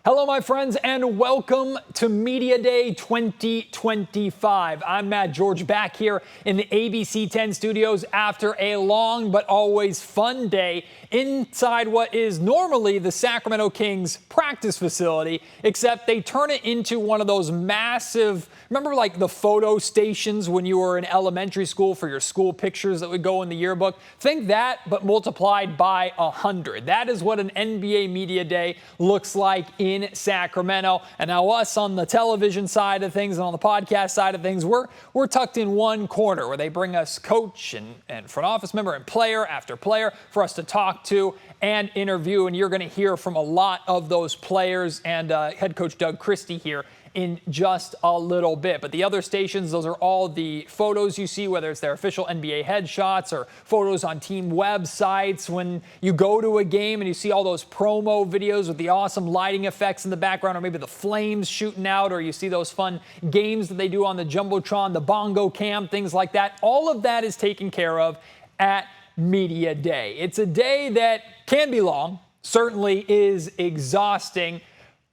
Hello, my friends, and welcome to Media Day 2025. I'm Matt George, back here in the ABC 10 studios after a long but always fun day inside what is normally the Sacramento Kings practice facility, except they turn it into one of those massive, remember like the photo stations when you were in elementary school for your school pictures that would go in the yearbook? Think that, but multiplied by 100. That is what an NBA Media Day looks like in Sacramento. And now us on the television side of things and on the podcast side of things, we're tucked in one corner where they bring us coach and front office member and player after player for us to talk to and interview. And you're going to hear from a lot of those players and head coach Doug Christie here in just a little bit. But the other stations, those are all the photos you see, whether it's their official NBA headshots or photos on team websites. When you go to a game and you see all those promo videos with the awesome lighting effects in the background, or maybe the flames shooting out, or you see those fun games that they do on the Jumbotron, the bongo cam, things like that. All of that is taken care of at Media Day. It's a day that can be long, certainly is exhausting,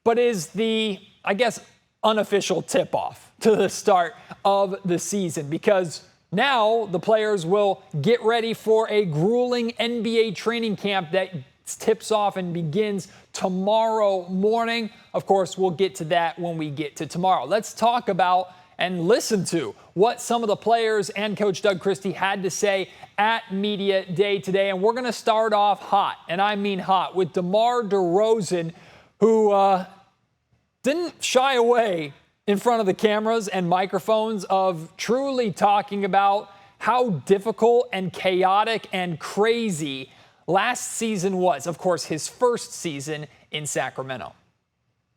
but is the, I guess, unofficial tip-off to the start of the season, because now the players will get ready for a grueling NBA training camp that tips off and begins tomorrow morning. Of course, we'll get to that when we get to tomorrow. Let's talk about and listen to what some of the players and Coach Doug Christie had to say at Media Day today. And we're going to start off hot, and I mean hot, with DeMar DeRozan, who didn't shy away in front of the cameras and microphones of truly talking about how difficult and chaotic and crazy last season was. Of course, his first season in Sacramento.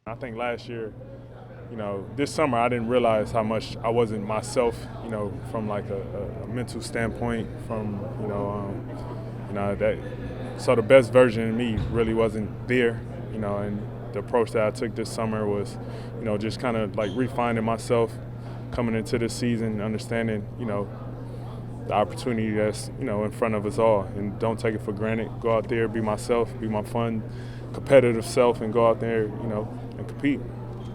I think last year, this summer I didn't realize how much I wasn't myself, from like a mental standpoint, from, so the best version of me really wasn't there, and the approach that I took this summer was, just kind of like refining myself coming into this season, understanding, the opportunity that's, in front of us all, and don't take it for granted. Go out there, be myself, be my fun, competitive self, and go out there, and compete.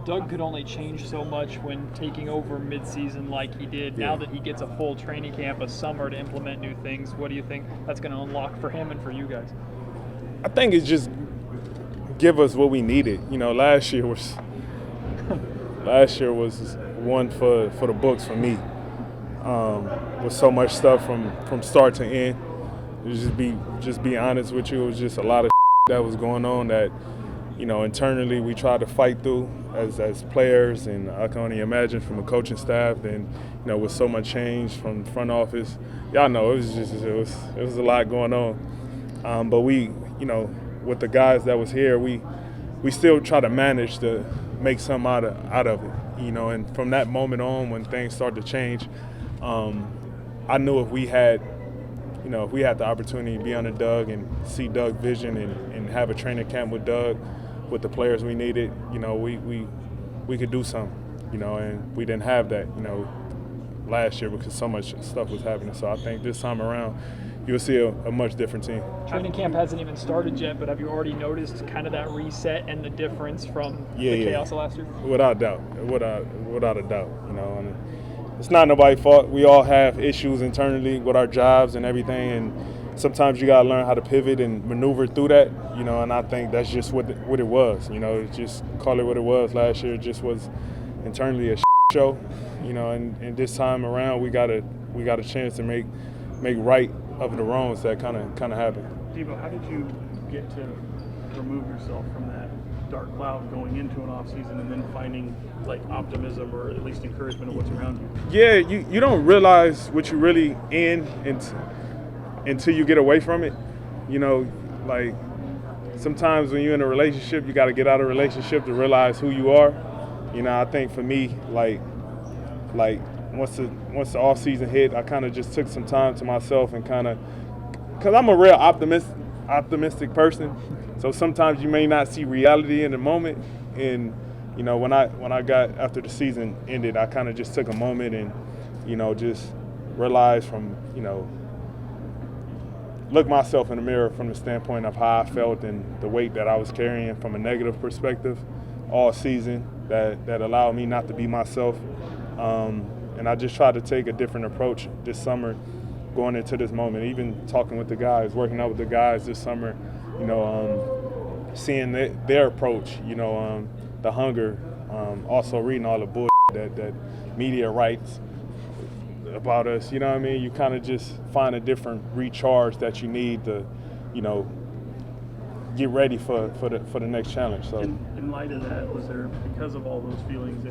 Doug could only change so much when taking over midseason like he did. Yeah. Now that he gets a full training camp, a summer to implement new things, what do you think that's going to unlock for him and for you guys? I think it's just give us what we needed. Last year was one for the books for me. With so much stuff from start to end. Just be honest with you, it was just a lot of that was going on that, internally we tried to fight through as players, and I can only imagine from a coaching staff, and with so much change from the front office. Y'all know it was a lot going on. But we, with the guys that was here, we still try to manage to make something out of it, and from that moment on when things started to change, I knew if we had the opportunity to be under Doug and see Doug's vision and have a training camp with Doug, with the players we needed, we could do something, and we didn't have that, last year because so much stuff was happening. So I think this time around, you'll see a much different team. Training camp hasn't even started yet, but have you already noticed kind of that reset and the difference from the chaos of last year? Without a doubt, and it's not nobody's fault. We all have issues internally with our jobs and everything, and sometimes you gotta learn how to pivot and maneuver through that, and I think that's just what it was. Just call it what it was. Last year it just was internally a show, and this time around we got a chance to make right of the wrongs that kind of happened. Debo, how did you get to remove yourself from that dark cloud going into an offseason and then finding like optimism or at least encouragement of what's around you? Yeah, you don't realize what you're really in until you get away from it. Like sometimes when you're in a relationship, you got to get out of a relationship to realize who you are. I think for me, like once the off season hit, I kind of just took some time to myself and because I'm a real optimistic person. So sometimes you may not see reality in the moment. And when I got after the season ended, I kind of just took a moment and just realized from look myself in the mirror from the standpoint of how I felt and the weight that I was carrying from a negative perspective. all season that allowed me not to be myself. And I just tried to take a different approach this summer going into this moment. Even talking with the guys, working out with the guys this summer, seeing their approach, the hunger, also reading all the bullshit that media writes about us, you know what I mean? You kind of just find a different recharge that you need to, get ready for the next challenge. So in light of that, was there, because of all those feelings,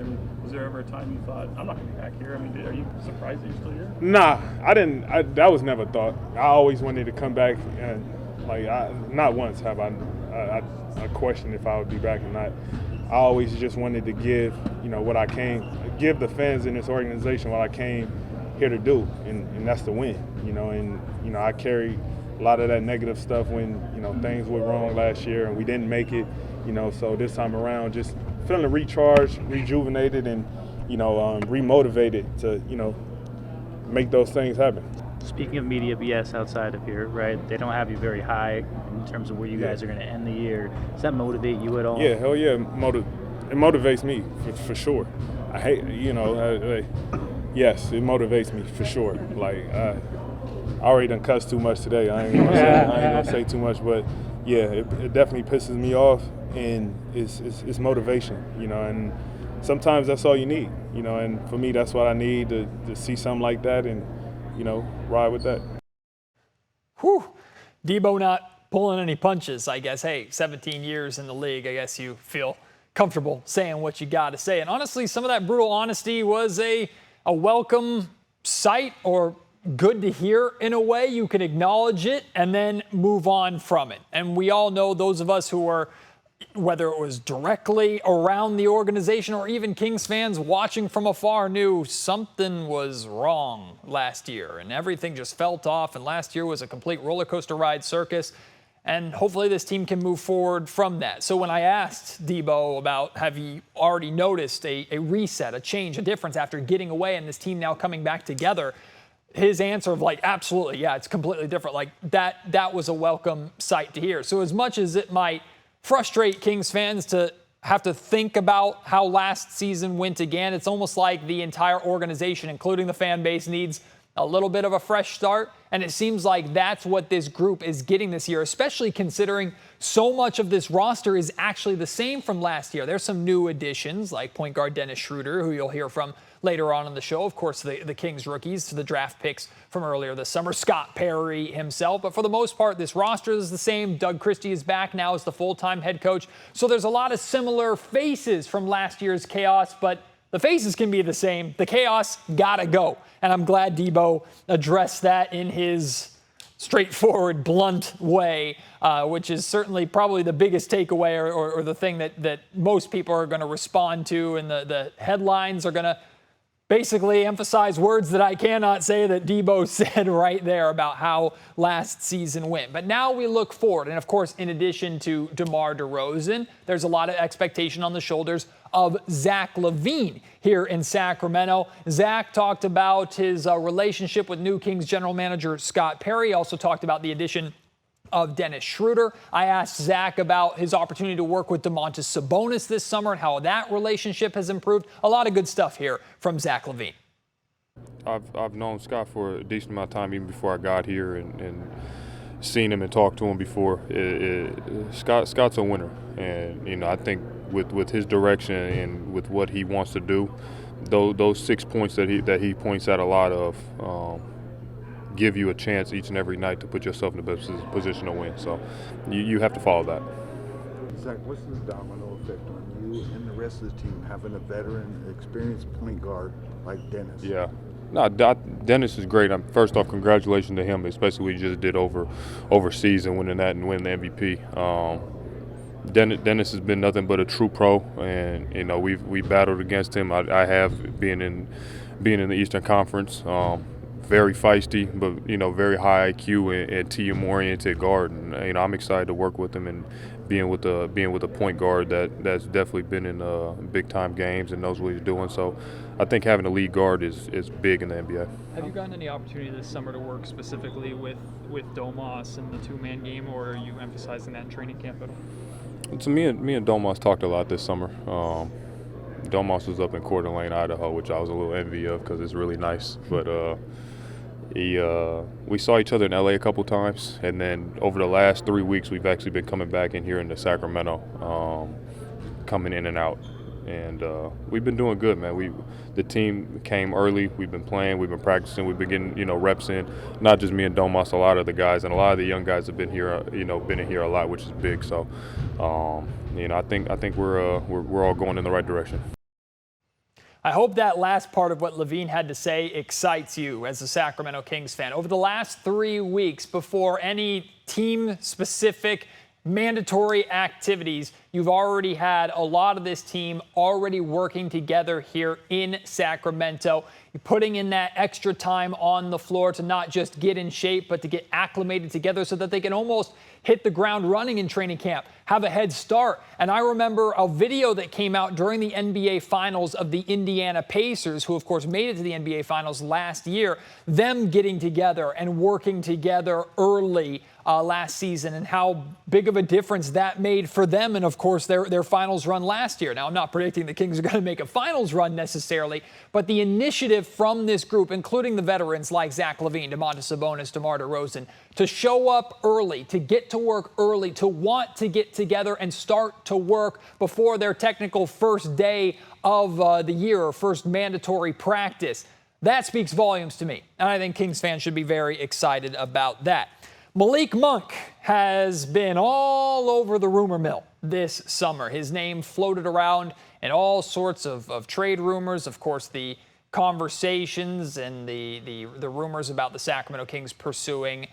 was there ever a time you thought, I'm not going to be back here? I mean, are you surprised that you're still here? Nah, I didn't. That was never thought. I always wanted to come back, and not once have I questioned if I would be back or not. I always just wanted to give, give the fans in this organization what I came here to do, and that's to win, and I carry a lot of that negative stuff when, things went wrong last year and we didn't make it, so this time around just feeling recharged, rejuvenated, and, remotivated to, make those things happen. Speaking of media BS outside of here, right, they don't have you very high in terms of where you guys are going to end the year. Does that motivate you at all? Yeah, hell yeah, it motivates me for sure. I hate, yes, it motivates me for sure. I already done cussed too much today. I ain't gonna say too much, but yeah, it definitely pisses me off, and it's motivation, and sometimes that's all you need, and for me that's what I need to see something like that and, ride with that. Whew. Debo not pulling any punches, I guess. Hey, 17 years in the league, I guess you feel comfortable saying what you got to say. And honestly, some of that brutal honesty was a welcome sight, or good to hear in a way. You can acknowledge it and then move on from it. And we all know, those of us who are, whether it was directly around the organization or even Kings fans watching from afar, knew something was wrong last year and everything just felt off. And last year was a complete roller coaster ride circus. And hopefully this team can move forward from that. So when I asked Debo about, have you already noticed a reset, a change, a difference after getting away and this team now coming back together, his answer of absolutely, yeah, it's completely different. That was a welcome sight to hear. So as much as it might frustrate Kings fans to have to think about how last season went again, it's almost like the entire organization, including the fan base, needs a little bit of a fresh start. And it seems like that's what this group is getting this year, especially considering so much of this roster is actually the same from last year. There's some new additions like point guard Dennis Schroder, who you'll hear from later on in the show. Of course, the Kings rookies, the draft picks from earlier this summer, Scott Perry himself. But for the most part, this roster is the same. Doug Christie is back now as the full-time head coach. So there's a lot of similar faces from last year's chaos, but the faces can be the same. The chaos gotta go. And I'm glad Debo addressed that in his straightforward, blunt way, which is certainly probably the biggest takeaway or the thing that most people are going to respond to. And the headlines are going to basically emphasize words that I cannot say that Debo said right there about how last season went. But now we look forward. And, of course, in addition to DeMar DeRozan, there's a lot of expectation on the shoulders of Zach LaVine here in Sacramento. Zach talked about his relationship with new Kings general manager Scott Perry. Also talked about the addition of Dennis Schroder. I asked Zach about his opportunity to work with Domantas Sabonis this summer and how that relationship has improved. A lot of good stuff here from Zach LaVine. I've known Scott for a decent amount of time, even before I got here, and seen him and talked to him before. Scott's a winner, and I think with his direction and with what he wants to do, those 6 points that he points out a lot of give you a chance each and every night to put yourself in the best position to win. So you have to follow that. Zach, what's the domino effect on you and the rest of the team having a veteran, experienced point guard like Dennis? Yeah. No, Dennis is great. First off, congratulations to him, especially what he just did overseas and winning that and winning the MVP. Dennis has been nothing but a true pro, and we battled against him. I have being in the Eastern Conference. very feisty, but very high IQ and team-oriented guard. And I'm excited to work with him and being with a point guard that's definitely been in big-time games and knows what he's doing. So I think having a lead guard is big in the NBA. Have you gotten any opportunity this summer to work specifically with Domas and the two-man game, or are you emphasizing that in training camp at all? So me and Domas talked a lot this summer. Domas was up in Coeur d'Alene, Idaho, which I was a little envy of because it's really nice. But we saw each other in LA a couple times, and then over the last 3 weeks, we've actually been coming back in here into Sacramento, coming in and out. And we've been doing good, man. The team came early. We've been playing. We've been practicing. We've been getting, reps in. Not just me and Domas. A lot of the guys and a lot of the young guys have been here. Been in here a lot, which is big. So, I think we're all going in the right direction. I hope that last part of what LaVine had to say excites you as a Sacramento Kings fan. Over the last 3 weeks, before any team-specific mandatory activities, you've already had a lot of this team already working together here in Sacramento. You're putting in that extra time on the floor to not just get in shape, but to get acclimated together so that they can almost hit the ground running in training camp, have a head start. And I remember a video that came out during the NBA Finals of the Indiana Pacers, who of course made it to the NBA Finals last year, them getting together and working together early last season, and how big of a difference that made for them and of course their finals run last year. Now, I'm not predicting the Kings are going to make a finals run necessarily, but the initiative from this group, including the veterans like Zach LaVine, Domantas Sabonis, DeMar DeRozan, to show up early, to get to work early, to want to get together and start to work before their technical first day of the year or first mandatory practice. That speaks volumes to me, and I think Kings fans should be very excited about that. Malik Monk has been all over the rumor mill this summer. His name floated around in all sorts of trade rumors. Of course, the conversations and the rumors about the Sacramento Kings pursuing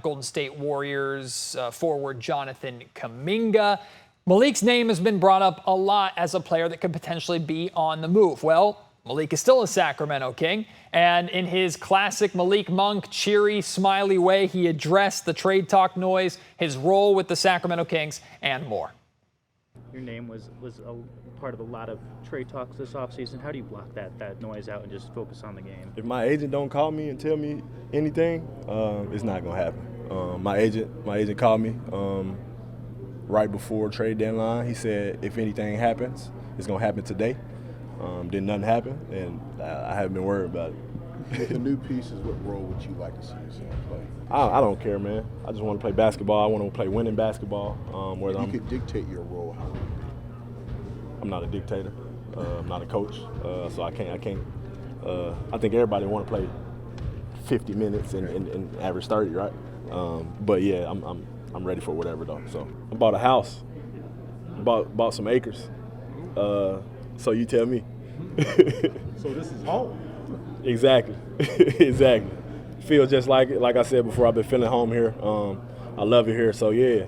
Golden State Warriors forward Jonathan Kuminga. Malik's name has been brought up a lot as a player that could potentially be on the move. Well, Malik is still a Sacramento King, and in his classic Malik Monk cheery, smiley way, he addressed the trade talk noise, his role with the Sacramento Kings, and more. Your name was a part of a lot of trade talks this offseason. How do you block that noise out and just focus on the game? If my agent don't call me and tell me anything, it's not gonna happen. My agent called me right before trade deadline. He said if anything happens, it's gonna happen today. Did nothing happen, and I haven't been worried about it. With the new pieces, what role would you like to see yourself play? I don't care, man. I just want to play basketball. I want to play winning basketball. If you could dictate your role, how would it be? I'm not a dictator. I'm not a coach, so I can't. I think everybody want to play 50 minutes and average 30, right? But yeah, I'm ready for whatever though. So I bought a house, bought some acres. So you tell me. So this is home. Exactly. Exactly. Feels just like it. Like I said before, I've been feeling home here. I love it here. So yeah.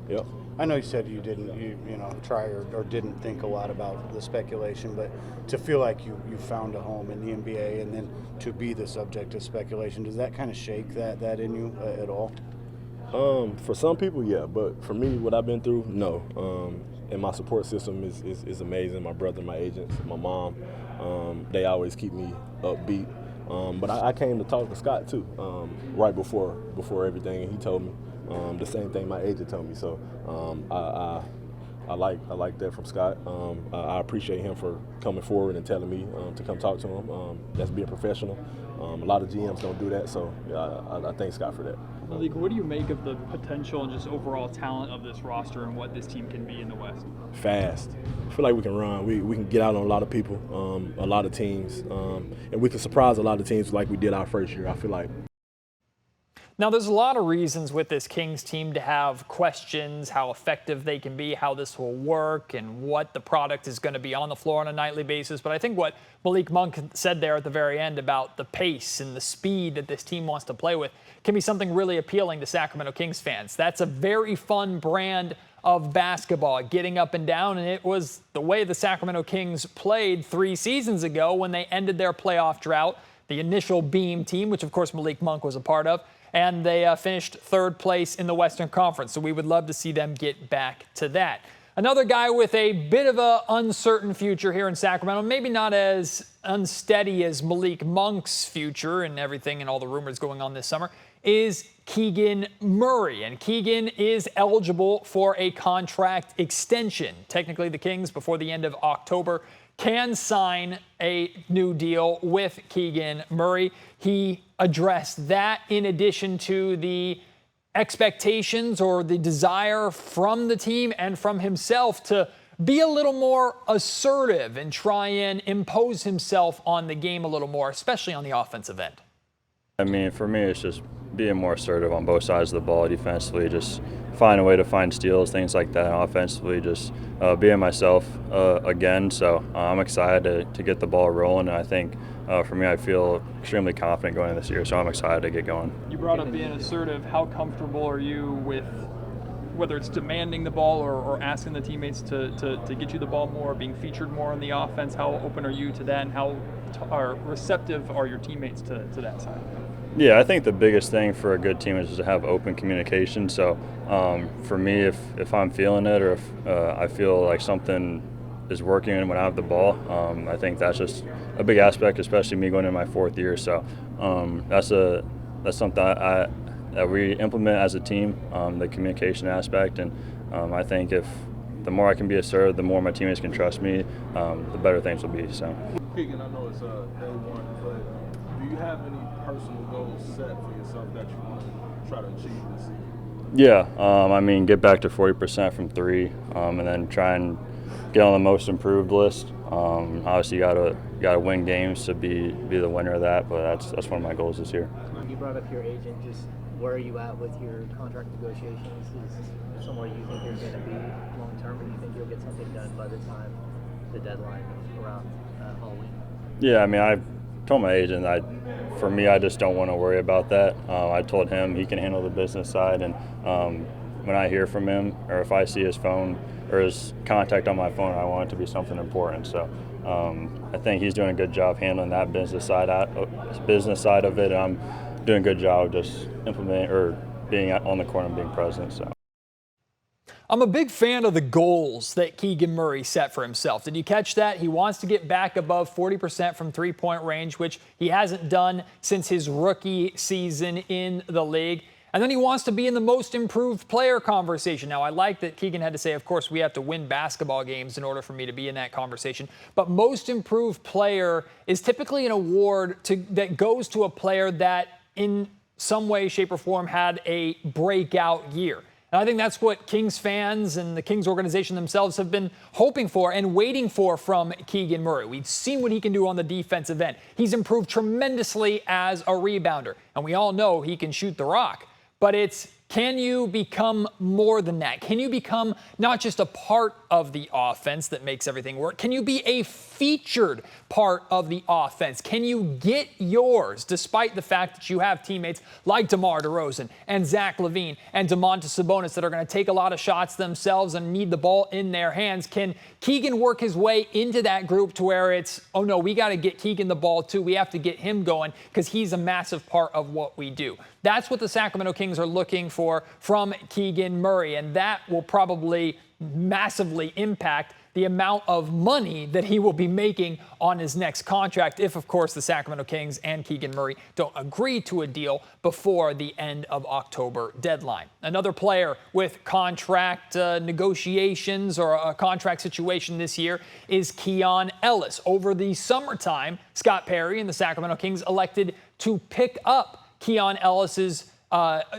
Yep. I know you said you didn't try or didn't think a lot about the speculation, but to feel like you found a home in the NBA and then to be the subject of speculation, does that kind of shake that in you at all? For some people, yeah, but for me, what I've been through, no. And my support system is amazing. My brother, my agents, my mom, they always keep me upbeat. But I came to talk to Scott too, right before everything, and he told me the same thing my agent told me. So I like that from Scott. I appreciate him for coming forward and telling me to come talk to him. That's being professional. A lot of GMs don't do that, so I thank Scott for that. Malik, what do you make of the potential and just overall talent of this roster and what this team can be in the West? Fast. I feel like we can run. We can get out on a lot of people, a lot of teams, and we can surprise a lot of teams like we did our first year, I feel like. Now, there's a lot of reasons with this Kings team to have questions, how effective they can be, how this will work, and what the product is going to be on the floor on a nightly basis. But I think what Malik Monk said there at the very end about the pace and the speed that this team wants to play with can be something really appealing to Sacramento Kings fans. That's a very fun brand of basketball, getting up and down, and it was the way the Sacramento Kings played 3 seasons ago when they ended their playoff drought, the initial Beam team, which of course Malik Monk was a part of, and they finished 3rd place in the Western Conference. So we would love to see them get back to that. Another guy with a bit of an uncertain future here in Sacramento, maybe not as unsteady as Malik Monk's future and everything and all the rumors going on this summer, is Keegan Murray. And Keegan is eligible for a contract extension. Technically, the Kings, before the end of October, can sign a new deal with Keegan Murray. He addressed that in addition to the expectations or the desire from the team and from himself to be a little more assertive and try and impose himself on the game a little more, especially on the offensive end. I mean, for me, it's just being more assertive on both sides of the ball. Defensively, just find a way to find steals, things like that. And offensively, just being myself again. So I'm excited to get the ball rolling. And I think for me, I feel extremely confident going into this year. So I'm excited to get going. You brought up being assertive. How comfortable are you with whether it's demanding the ball or asking the teammates to get you the ball more, being featured more on the offense? How open are you to that, and how receptive are your teammates to that side? Yeah, I think the biggest thing for a good team is to have open communication. So for me, if I'm feeling it or if I feel like something is working when I have the ball, I think that's just a big aspect, especially me going into my 4th year. So that's something that we implement as a team, the communication aspect. And I think if the more I can be assertive, the more my teammates can trust me, the better things will be. So. Keegan, I know it's day one, but do you have any personal goals set for yourself that you want to try to achieve this season? Yeah, I mean, get back to 40% from 3, and then try and get on the most improved list. Obviously, you gotta win games to be the winner of that, but that's one of my goals this year. You brought up your agent. Just where are you at with your contract negotiations? Is it somewhere you think you're going to be long term, or do you think you'll get something done by the time the deadline around Halloween? Yeah, I mean, I told my agent for me, I just don't want to worry about that. I told him he can handle the business side, and when I hear from him or if I see his phone or his contact on my phone, I want it to be something important. So I think he's doing a good job handling that business side of it. And I'm doing a good job just implementing or being on the court and being present. So. I'm a big fan of the goals that Keegan Murray set for himself. Did you catch that? He wants to get back above 40% from three-point range, which he hasn't done since his rookie season in the league. And then he wants to be in the most improved player conversation. Now, I like that Keegan had to say, of course, we have to win basketball games in order for me to be in that conversation. But most improved player is typically an award that goes to a player that in some way, shape, or form had a breakout year. And I think that's what Kings fans and the Kings organization themselves have been hoping for and waiting for from Keegan Murray. We've seen what he can do on the defensive end. He's improved tremendously as a rebounder. And we all know he can shoot the rock. But it's, can you become more than that? Can you become not just a part of the offense that makes everything work? Can you be a featured part of the offense? Can you get yours despite the fact that you have teammates like DeMar DeRozan and Zach LaVine and Domantas Sabonis that are going to take a lot of shots themselves and need the ball in their hands? Can Keegan work his way into that group to where it's, oh no, we got to get Keegan the ball too. We have to get him going because he's a massive part of what we do. That's what the Sacramento Kings are looking for from Keegan Murray, and that will probably massively impact the amount of money that he will be making on his next contract if, of course, the Sacramento Kings and Keegan Murray don't agree to a deal before the end of October deadline. Another player with contract negotiations or a contract situation this year is Keon Ellis. Over the summertime, Scott Perry and the Sacramento Kings elected to pick up Keon Ellis's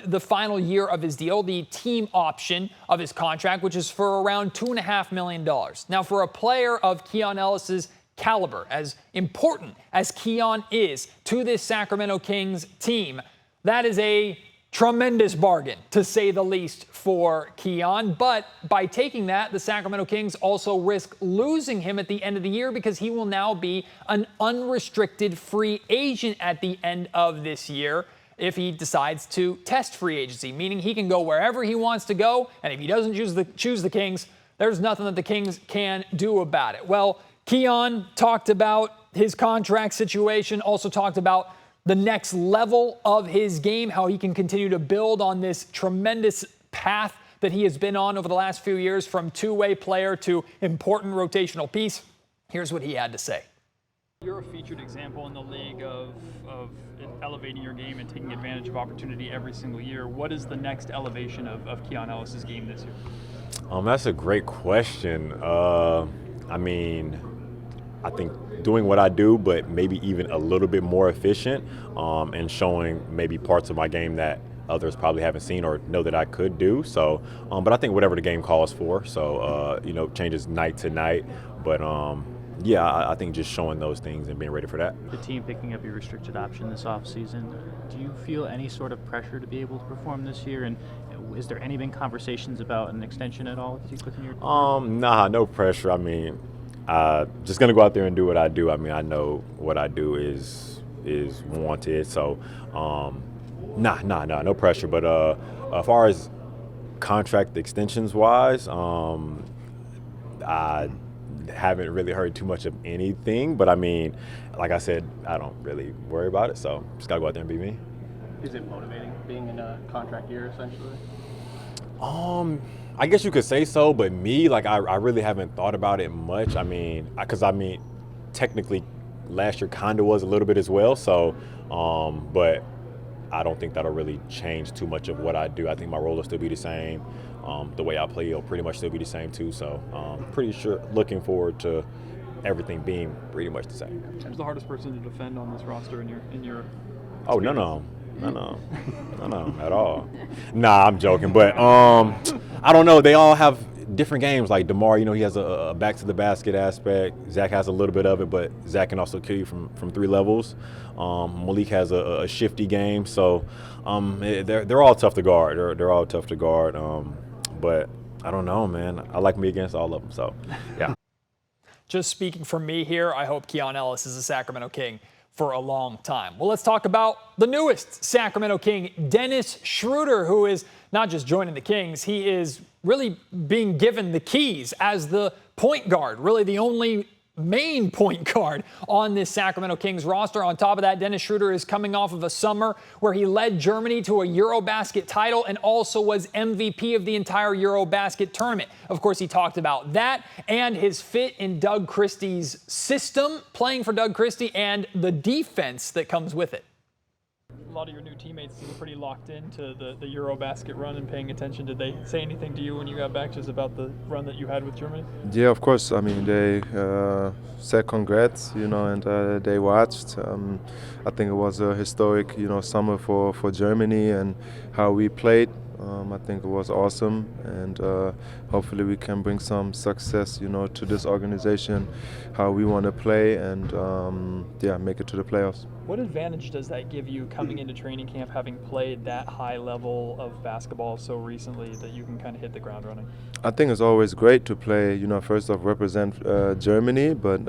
the final year of his deal, the team option of his contract, which is for around $2.5 million. Now, for a player of Keon Ellis's caliber, as important as Keon is to this Sacramento Kings team, that is a tremendous bargain, to say the least, for Keon. But by taking that, the Sacramento Kings also risk losing him at the end of the year because he will now be an unrestricted free agent at the end of this year if he decides to test free agency, meaning he can go wherever he wants to go, and if he doesn't choose the Kings, there's nothing that the Kings can do about it. Well, Keon talked about his contract situation, also talked about the next level of his game, how he can continue to build on this tremendous path that he has been on over the last few years from two-way player to important rotational piece. Here's what he had to say. You're a featured example in the league of elevating your game and taking advantage of opportunity every single year. What is the next elevation of Keon Ellis' game this year? That's a great question. I mean, I think doing what I do, but maybe even a little bit more efficient, and showing maybe parts of my game that others probably haven't seen or know that I could do. So, but I think whatever the game calls for. So, changes night to night. But I think just showing those things and being ready for that. The team picking up your restricted option this offseason, do you feel any sort of pressure to be able to perform this year? And is there any been conversations about an extension at all within your team? Nah, no pressure. I mean, just gonna go out there and do what I do. I mean, I know what I do is wanted. So, no pressure. But as far as contract extensions wise, I haven't really heard too much of anything. But I mean, like I said, I don't really worry about it. So just gotta go out there and be me. Is it motivating being in a contract year essentially? I guess you could say so, but me, like, I really haven't thought about it much. I mean, technically last year kind of was a little bit as well. So, but I don't think that'll really change too much of what I do. I think my role will still be the same. The way I play will pretty much still be the same too. So, pretty sure, looking forward to everything being pretty much the same. Who's the hardest person to defend on this roster in your? Oh, no, at all. Nah, I'm joking, but I don't know. They all have different games. Like DeMar, he has a back to the basket aspect. Zach has a little bit of it, but Zach can also kill you from 3 levels. Malik has a shifty game, so they're all tough to guard. They're all tough to guard. But I don't know, man. I like me against all of them. So yeah. Just speaking for me here, I hope Keon Ellis is a Sacramento King for a long time. Well, let's talk about the newest Sacramento King, Dennis Schroder, who is not just joining the Kings, he is really being given the keys as the point guard, really the only main point guard on this Sacramento Kings roster. On top of that, Dennis Schroder is coming off of a summer where he led Germany to a EuroBasket title and also was MVP of the entire EuroBasket tournament. Of course, he talked about that and his fit in Doug Christie's system, playing for Doug Christie, and the defense that comes with it. A lot of your new teammates seem pretty locked into the EuroBasket run and paying attention. Did they say anything to you when you got back just about the run that you had with Germany? Yeah, of course. I mean, they said congrats, and they watched. I think it was a historic, summer for Germany and how we played. I think it was awesome, and hopefully we can bring some success, to this organization, how we want to play, and make it to the playoffs. What advantage does that give you coming into training camp, having played that high level of basketball so recently, that you can kind of hit the ground running? I think it's always great to play, first off represent Germany, but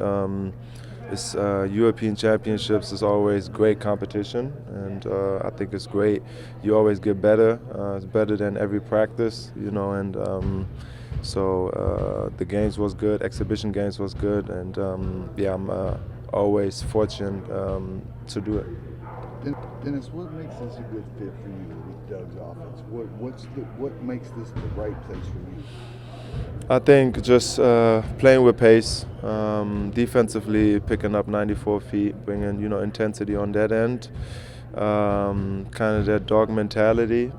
it's European Championships is always great competition, and I think it's great. You always get better. It's better than every practice, and so the games was good, exhibition games was good, and I'm always fortunate to do it. Dennis, what makes this a good fit for you with Doug's offense? What makes this the right place for you? I think just playing with pace, defensively picking up 94 feet, bringing intensity on that end, kind of that dog mentality.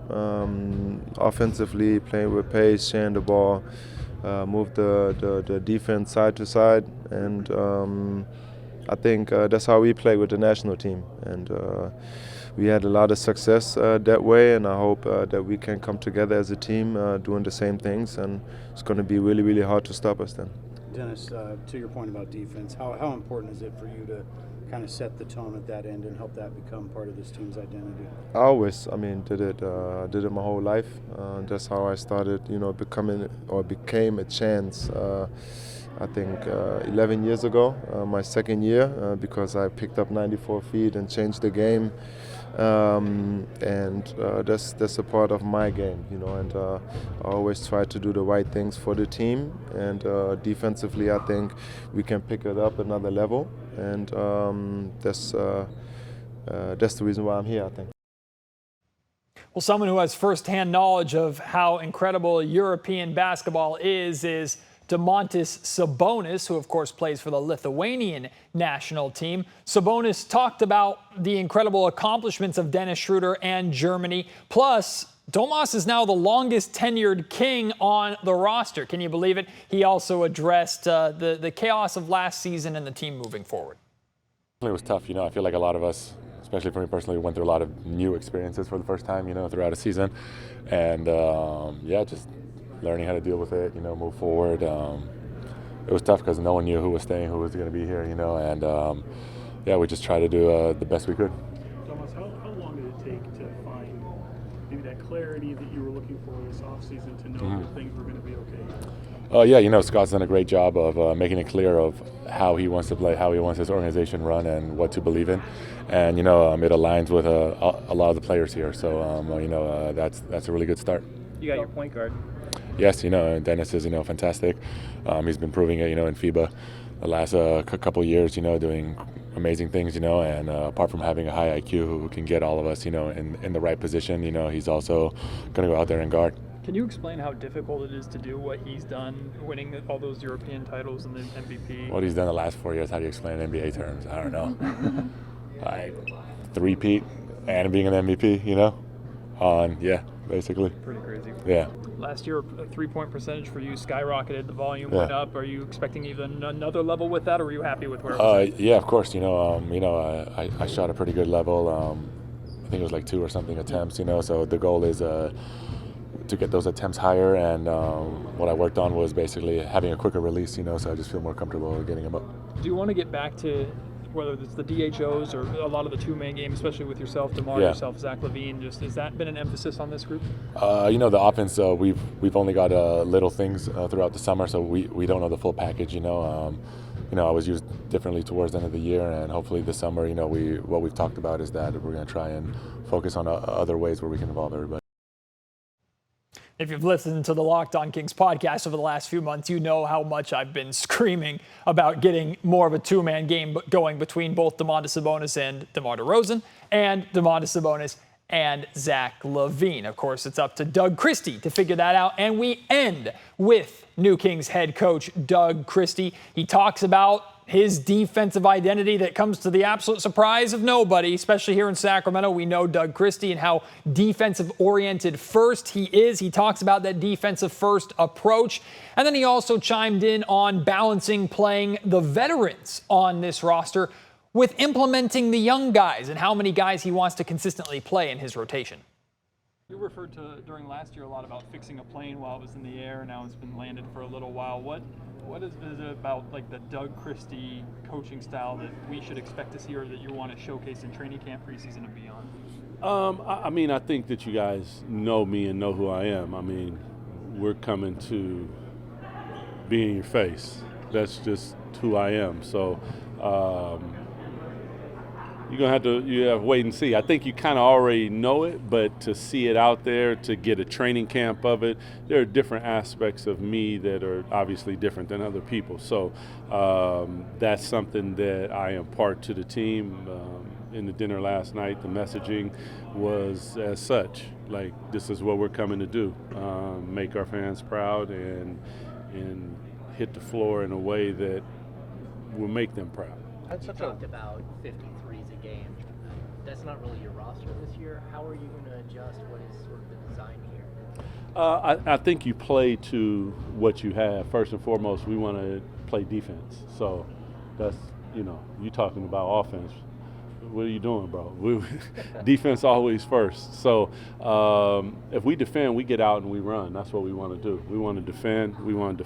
Offensively playing with pace, sharing the ball, move the defense side to side, and I think that's how we play with the national team, and we had a lot of success that way, and I hope that we can come together as a team doing the same things, and it's going to be really, really hard to stop us then. Dennis, to your point about defense, how important is it for you to kind of set the tone at that end and help that become part of this team's identity? I always, did it my whole life. That's how I started, became a chance. I think 11 years ago, my second year, because I picked up 94 feet and changed the game. And that's a part of my game, and I always try to do the right things for the team. And defensively, I think we can pick it up another level. and that's the reason why I'm here, I think. Well, someone who has firsthand knowledge of how incredible European basketball is Domantas Sabonis, who of course plays for the Lithuanian national team. Sabonis talked about the incredible accomplishments of Dennis Schroder and Germany. Plus, Domas is now the longest tenured King on the roster. Can you believe it? He also addressed the chaos of last season and the team moving forward. It was tough. I feel like a lot of us, especially for me personally, went through a lot of new experiences for the first time, throughout a season. And, just learning how to deal with it, move forward. It was tough because no one knew who was staying, who was going to be here, and, we just tried to do the best we could. Thomas, how long did it take to find maybe that clarity that you were looking for this offseason to know that things were going to be okay? Scott's done a great job of making it clear of how he wants to play, how he wants his organization run, and what to believe in. And, it aligns with a lot of the players here. So, that's a really good start. You got your point guard. Yes, Dennis is, fantastic. He's been proving it, in FIBA the last couple of years, doing amazing things, and apart from having a high IQ who can get all of us, in the right position, he's also going to go out there and guard. Can you explain how difficult it is to do what he's done, winning all those European titles and the MVP? What he's done the last 4 years, how do you explain in NBA terms? I don't know. Three-peat and being an MVP, basically. Pretty crazy. Yeah. Last year, three-point percentage for you skyrocketed. The volume went up. Are you expecting even another level with that, or were you happy with where it was? Yeah, of course. I shot a pretty good level. I think it was like 2 or something attempts. So the goal is to get those attempts higher. And what I worked on was basically having a quicker release. So I just feel more comfortable getting them up. Do you want to get back to whether it's the DHOs or a lot of the two-man game, especially with yourself, DeMar, yourself, Zach LaVine, has that been an emphasis on this group? The offense, we've only got little things throughout the summer, so we don't know the full package, I was used differently towards the end of the year, and hopefully this summer, what we've talked about is that we're going to try and focus on other ways where we can involve everybody. If you've listened to the Locked On Kings podcast over the last few months, you know how much I've been screaming about getting more of a two-man game going between both Domantas Sabonis and DeMar DeRozan, and Domantas Sabonis and Zach LaVine. Of course, it's up to Doug Christie to figure that out, and we end with new Kings head coach Doug Christie. He talks about his defensive identity that comes to the absolute surprise of nobody, especially here in Sacramento. We know Doug Christie and how defensive-oriented first he is. He talks about that defensive-first approach. And then he also chimed in on balancing playing the veterans on this roster with implementing the young guys and how many guys he wants to consistently play in his rotation. You referred to during last year a lot about fixing a plane while it was in the air. Now it's been landed for a little while. What is it about like the Doug Christie coaching style that we should expect to see, or that you want to showcase in training camp, preseason, and beyond? I think that you guys know me and know who I am. We're coming to be in your face. That's just who I am. So you're going to have to wait and see. I think you kind of already know it, but to see it out there, to get a training camp of it, there are different aspects of me that are obviously different than other people. So that's something that I impart to the team. In the dinner last night, the messaging was as such, like, this is what we're coming to do, make our fans proud and hit the floor in a way that will make them proud. You talked about 53s a game. That's not really your roster this year. How are you going to adjust? What is sort of the design here? I think you play to what you have. First and foremost, we want to play defense. So that's, you talking about offense. What are you doing, bro? Defense always first. So if we defend, we get out and we run. That's what we want to do. We want to defend, and we want to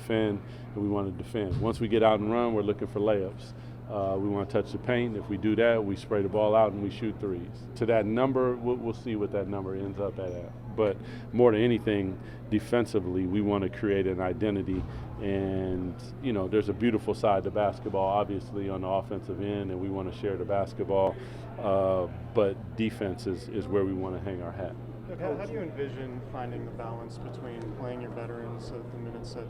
defend. Once we get out and run, we're looking for layups. We want to touch the paint. If we do that, we spray the ball out and we shoot threes. To that number, we'll see what that number ends up at. But more than anything, defensively, we want to create an identity. And, there's a beautiful side to basketball, obviously, on the offensive end, and we want to share the basketball. But defense is where we want to hang our hat. How do you envision finding the balance between playing your veterans at the minutes that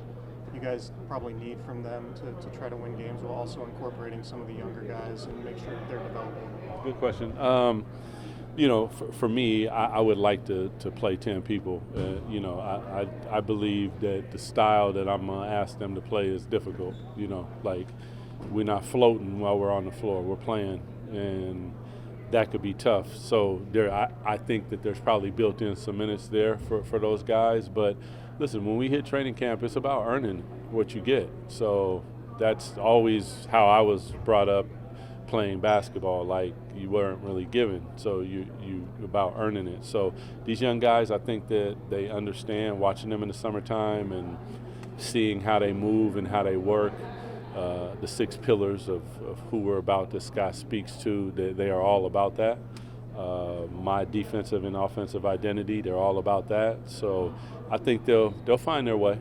the you guys probably need from them to try to win games while also incorporating some of the younger guys and make sure that they're developing? Good question. For me, I would like to play 10 people. I believe that the style that I'm going to ask them to play is difficult. We're not floating while we're on the floor. We're playing, and that could be tough. So I think that there's probably built in some minutes there for those guys. But listen, when we hit training camp, it's about earning what you get. So that's always how I was brought up playing basketball. Like, you weren't really given, so you about earning it. So these young guys, I think that they understand, watching them in the summertime and seeing how they move and how they work. The 6 pillars of who we're about that Scott speaks to, they are all about that. My defensive and offensive identity, they're all about that. So I think they'll find their way.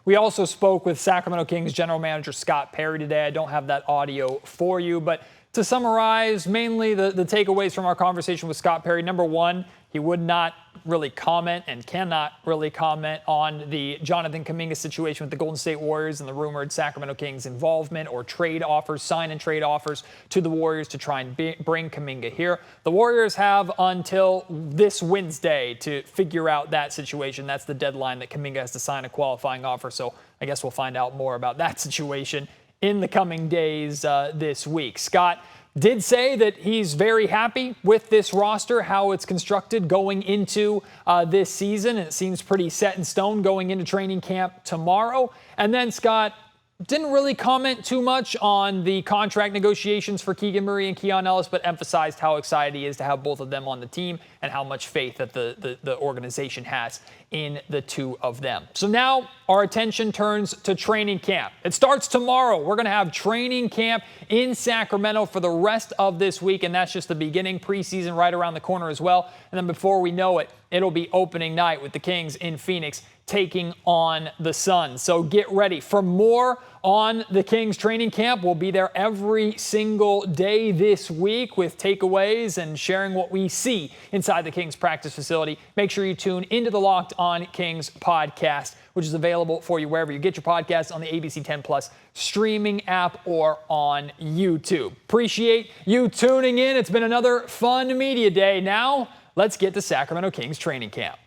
We also spoke with Sacramento Kings general manager Scott Perry today. I don't have that audio for you, but to summarize mainly the takeaways from our conversation with Scott Perry, number one, he would not really comment and cannot really comment on the Jonathan Kuminga situation with the Golden State Warriors and the rumored Sacramento Kings involvement or trade offers, sign and trade offers to the Warriors to try and bring Kuminga here. The Warriors have until this Wednesday to figure out that situation. That's the deadline that Kuminga has to sign a qualifying offer. So I guess we'll find out more about that situation in the coming days this week. Scott did say that he's very happy with this roster, how it's constructed going into this season, and it seems pretty set in stone going into training camp tomorrow. And then Scott didn't really comment too much on the contract negotiations for Keegan Murray and Keon Ellis, but emphasized how excited he is to have both of them on the team and how much faith that the organization has in the two of them. So now our attention turns to training camp. It starts tomorrow. We're going to have training camp in Sacramento for the rest of this week, and that's just the beginning. Preseason right around the corner as well. And then before we know it, it'll be opening night with the Kings in Phoenix taking on the Suns. So get ready for more on the Kings training camp. We'll be there every single day this week with takeaways and sharing what we see inside the Kings practice facility. Make sure you tune into the Locked On Kings podcast, which is available for you wherever you get your podcasts on the ABC 10 Plus streaming app or on YouTube. Appreciate you tuning in. It's been another fun media day. Now, let's get to Sacramento Kings training camp.